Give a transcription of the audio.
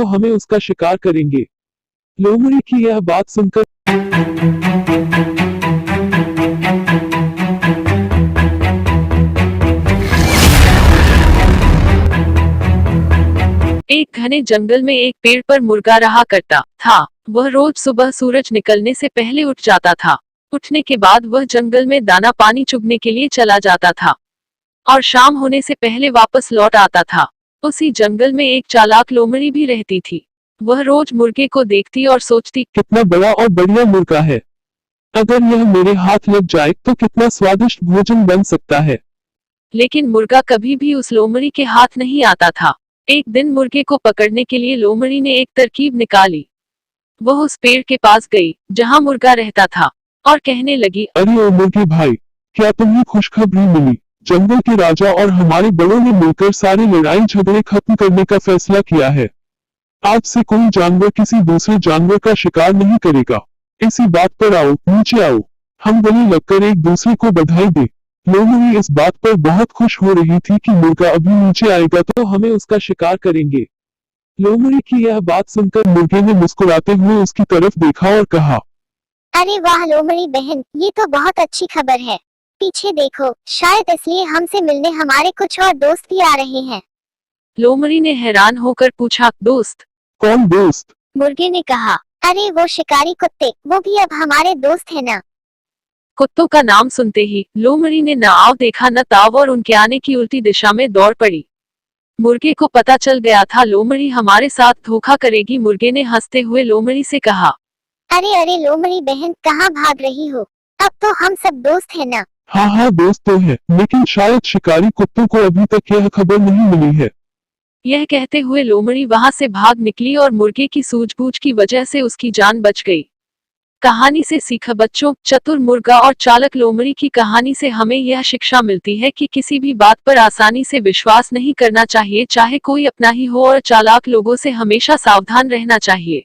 तो हमें उसका शिकार करेंगे। लोमड़ी की यह बात सुनकर एक घने जंगल में एक पेड़ पर मुर्गा रहा करता था। वह रोज सुबह सूरज निकलने से पहले उठ जाता था। उठने के बाद वह जंगल में दाना पानी चुगने के लिए चला जाता था और शाम होने से पहले वापस लौट आता था। उसी जंगल में एक चालाक लोमड़ी भी रहती थी। वह रोज मुर्गे को देखती और सोचती, कितना बड़ा और बढ़िया मुर्गा है। अगर यह मेरे हाथ लग जाए तो कितना स्वादिष्ट भोजन बन सकता है। लेकिन मुर्गा कभी भी उस लोमड़ी के हाथ नहीं आता था। एक दिन मुर्गे को पकड़ने के लिए लोमड़ी ने एक तरकीब निकाली। वह उस पेड़ के पास गई जहां मुर्गा रहता था और कहने लगी, अरे ओ मुर्गे भाई, क्या तुम्हें खुशखबरी मिली? जंगल के राजा और हमारे बड़ों ने मिलकर सारे लड़ाई झगड़े खत्म करने का फैसला किया है। आज से कोई जानवर किसी दूसरे जानवर का शिकार नहीं करेगा। इसी बात पर आओ, नीचे आओ, हम गले लगकर एक दूसरे को बधाई दे। लोमड़ी इस बात पर बहुत खुश हो रही थी कि मुर्गा अभी नीचे आएगा तो हमें उसका शिकार करेंगे। लोमड़ी की यह बात सुनकर मुर्गे ने मुस्कुराते हुए उसकी तरफ देखा और कहा, अरे वाह लोमड़ी बहन, ये तो बहुत अच्छी खबर है। पीछे देखो, शायद इसलिए हमसे मिलने हमारे कुछ और दोस्त भी आ रहे हैं। लोमड़ी ने हैरान होकर पूछा, दोस्त? कौन दोस्त? मुर्गे ने कहा, अरे वो शिकारी कुत्ते, वो भी अब हमारे दोस्त है ना। कुत्तों का नाम सुनते ही लोमड़ी ने न आव देखा न ताव और उनके आने की उल्टी दिशा में दौड़ पड़ी। मुर्गे को पता चल गया था लोमड़ी हमारे साथ धोखा करेगी। मुर्गे ने हंसते हुए लोमड़ी से कहा, अरे अरे लोमड़ी बहन, कहाँ भाग रही हो? अब तो हम सब दोस्त है ना। हाँ हाँ दोस्त तो है, लेकिन शायद शिकारी कुत्तों को अभी तक यह खबर नहीं मिली है। यह कहते हुए लोमड़ी वहां से भाग निकली और मुर्गे की सूझबूझ की वजह से उसकी जान बच गई। कहानी से सीखा बच्चों, चतुर मुर्गा और चालाक लोमड़ी की कहानी से हमें यह शिक्षा मिलती है कि किसी भी बात पर आसानी से विश्वास नहीं करना चाहिए, चाहे कोई अपना ही हो, और चालाक लोगों से हमेशा सावधान रहना चाहिए।